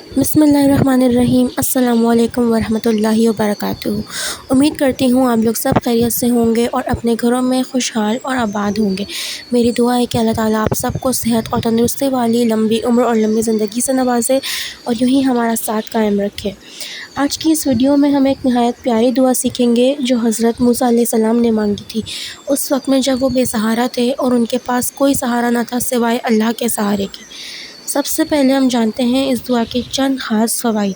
بسم اللہ الرحمن الرحیم۔ السلام علیکم ورحمۃ اللہ وبرکاتہ۔ امید کرتی ہوں آپ لوگ سب خیریت سے ہوں گے اور اپنے گھروں میں خوشحال اور آباد ہوں گے۔ میری دعا ہے کہ اللہ تعالیٰ آپ سب کو صحت اور تندرستی والی لمبی عمر اور لمبی زندگی سے نوازے اور یوں ہی ہمارا ساتھ قائم رکھے۔ آج کی اس ویڈیو میں ہم ایک نہایت پیاری دعا سیکھیں گے جو حضرت موسیٰ علیہ السلام نے مانگی تھی اس وقت میں جب وہ بے سہارا تھے اور ان کے پاس کوئی سہارا نہ تھا سوائے اللہ کے سہارے کے۔ سب سے پہلے ہم جانتے ہیں اس دعا کے چند خاص فوائد۔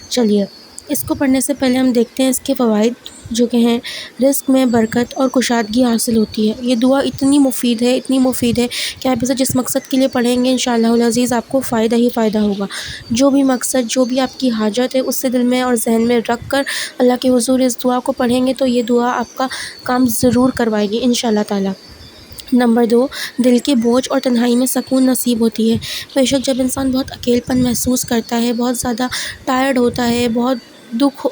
چلیے اس کو پڑھنے سے پہلے ہم دیکھتے ہیں اس کے فوائد جو کہ ہیں رزق میں برکت اور کشادگی حاصل ہوتی ہے۔ یہ دعا اتنی مفید ہے کہ آپ اسے جس مقصد کے لیے پڑھیں گے انشاءاللہ العزیز آپ کو فائدہ ہی فائدہ ہوگا۔ جو بھی مقصد جو بھی آپ کی حاجت ہے اس سے دل میں اور ذہن میں رکھ کر اللہ کے حضور اس دعا کو پڑھیں گے تو یہ دعا آپ کا کام ضرور کروائے گی انشاءاللہ تعالیٰ۔ نمبر 2، دل کے بوجھ اور تنہائی میں سکون نصیب ہوتی ہے۔ بے شک جب انسان بہت اکیلپن محسوس کرتا ہے، بہت زیادہ ٹائرڈ ہوتا ہے، بہت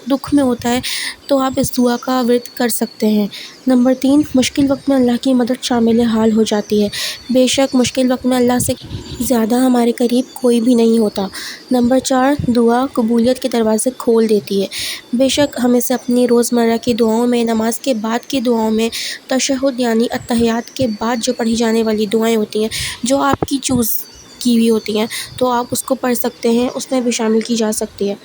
دکھ میں ہوتا ہے تو آپ اس دعا کا ورد کر سکتے ہیں۔ نمبر 3، مشکل وقت میں اللہ کی مدد شامل حال ہو جاتی ہے۔ بے شک مشکل وقت میں اللہ سے زیادہ ہمارے قریب کوئی بھی نہیں ہوتا۔ نمبر 4، دعا قبولیت کے دروازے کھول دیتی ہے۔ بے شک ہمیں سے اپنی روزمرہ کی دعاؤں میں، نماز کے بعد کی دعاؤں میں، تشہد یعنی اتحیات کے بعد جو پڑھی جانے والی دعائیں ہوتی ہیں جو آپ کی چوز کی ہوئی ہوتی ہیں تو آپ اس کو پڑھ سکتے ہیں، اس میں بھی شامل کی جا سکتی ہے۔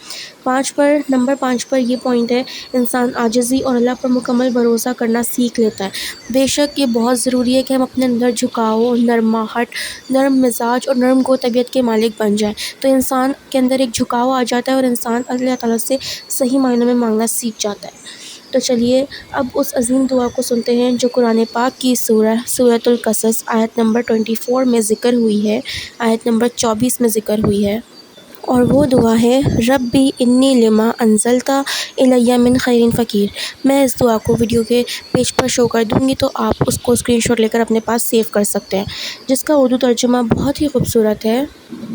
نمبر 5 پر یہ پوائنٹ ہے، انسان عاجزی اور اللہ پر مکمل بھروسہ کرنا سیکھ لیتا ہے۔ بے شک یہ بہت ضروری ہے کہ ہم اپنے اندر جھکاؤ، نرماہٹ، نرم مزاج اور نرم گو طبیعت کے مالک بن جائیں تو انسان کے اندر ایک جھکاؤ آ جاتا ہے اور انسان اللہ تعالیٰ سے صحیح معنوں میں مانگنا سیکھ جاتا ہے۔ تو چلیے اب اس عظیم دعا کو سنتے ہیں جو قرآن پاک کی سورۃ القصص آیت نمبر 24 میں ذکر ہوئی ہے، آیت نمبر 24 میں ذکر ہوئی ہے، اور وہ دعا ہے ربی انی لما انزلت الی من خیر فقیر۔ میں اس دعا کو ویڈیو کے پیج پر شو کر دوں گی تو آپ اس کو اسکرین شاٹ لے کر اپنے پاس سیو کر سکتے ہیں، جس کا اردو ترجمہ بہت ہی خوبصورت ہے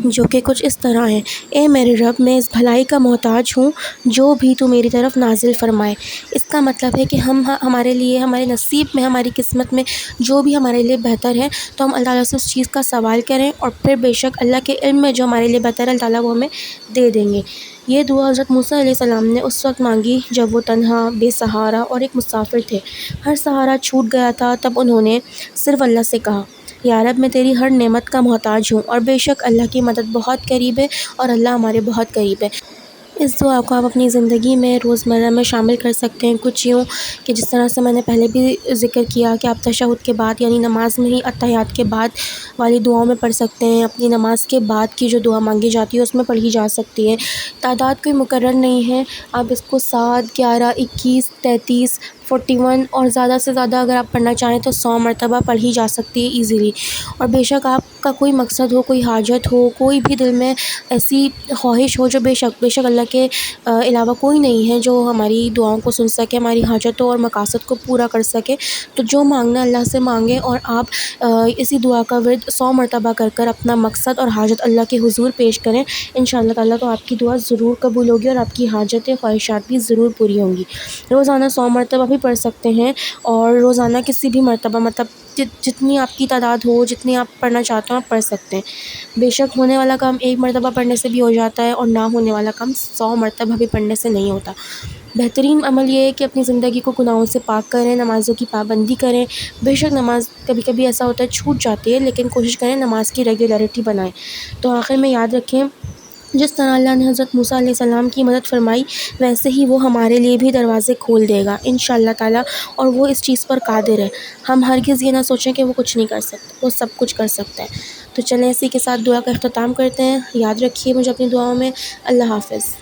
جو کہ کچھ اس طرح ہے: اے میرے رب، میں اس بھلائی کا محتاج ہوں جو بھی تو میری طرف نازل فرمائے۔ اس کا مطلب ہے کہ ہمارے لیے، ہمارے نصیب میں، ہماری قسمت میں جو بھی ہمارے لیے بہتر ہے تو ہم اللہ تعالیٰ سے اس چیز کا سوال کریں اور پھر بے شک اللہ کے علم میں جو ہمارے لیے بہتر ہے اللہ تعالیٰ وہ ہمیں دے دیں گے۔ یہ دعا حضرت موسیٰ علیہ السلام نے اس وقت مانگی جب وہ تنہا، بے سہارا اور ایک مسافر تھے۔ ہر سہارا چھوٹ گیا تھا، تب انہوں نے صرف اللہ سے کہا، یا رب میں تیری ہر نعمت کا محتاج ہوں اور بے شک اللہ کی مدد بہت قریب ہے اور اللہ ہمارے بہت قریب ہے۔ اس دعا کو آپ اپنی زندگی میں روزمرہ میں شامل کر سکتے ہیں، کچھ یوں کہ جس طرح سے میں نے پہلے بھی ذکر کیا کہ آپ تشہد کے بعد یعنی نماز میں ہی اتحیات کے بعد والی دعاؤں میں پڑھ سکتے ہیں، اپنی نماز کے بعد کی جو دعا مانگی جاتی ہے اس میں پڑھی جا سکتی ہے۔ تعداد کوئی مقرر نہیں ہے، آپ اس کو 7، 11، 21، 33، 41 اور زیادہ سے زیادہ اگر آپ پڑھنا چاہیں تو 100 مرتبہ پڑھی جا سکتی ہے ایزیلی۔ اور بے شک آپ کا کوئی مقصد ہو، کوئی حاجت ہو، کوئی بھی دل میں ایسی خواہش ہو جو بے شک اللہ کے علاوہ کوئی نہیں ہے جو ہماری دعاؤں کو سن سکے، ہماری حاجتوں اور مقاصد کو پورا کر سکے، تو جو مانگنا اللہ سے مانگیں اور آپ اسی دعا کا ورد 100 مرتبہ کر کر اپنا مقصد اور حاجت اللہ کے حضور پیش کریں انشاءاللہ تعالیٰ تو آپ کی دعا ضرور قبول ہوگی اور آپ کی حاجتیں، خواہشات بھی ضرور پوری ہوں گی۔ روزانہ 100 مرتبہ بھی پڑھ سکتے ہیں اور روزانہ کسی بھی مرتبہ مطلب جتنی آپ کی تعداد ہو، جتنی آپ پڑھنا چاہتے ہو آپ پڑھ سکتے ہیں۔ بے شک ہونے والا کام ایک مرتبہ پڑھنے سے بھی ہو جاتا ہے اور نہ ہونے والا کام 100 مرتبہ بھی پڑھنے سے نہیں ہوتا۔ بہترین عمل یہ ہے کہ اپنی زندگی کو گناہوں سے پاک کریں، نمازوں کی پابندی کریں۔ بے شک نماز کبھی کبھی ایسا ہوتا ہے چھوٹ جاتی ہے لیکن کوشش کریں نماز کی ریگولیرٹی بنائیں۔ تو آخر میں یاد رکھیں جس طرح اللہ نے حضرت موسیٰ علیہ السلام کی مدد فرمائی ویسے ہی وہ ہمارے لیے بھی دروازے کھول دے گا انشاءاللہ تعالیٰ، اور وہ اس چیز پر قادر ہے۔ ہم ہرگز یہ نہ سوچیں کہ وہ کچھ نہیں کر سکتے، وہ سب کچھ کر سکتے ہیں۔ تو چلیں اسی کے ساتھ دعا کا اختتام کرتے ہیں۔ یاد رکھیے مجھے اپنی دعاؤں میں۔ اللہ حافظ۔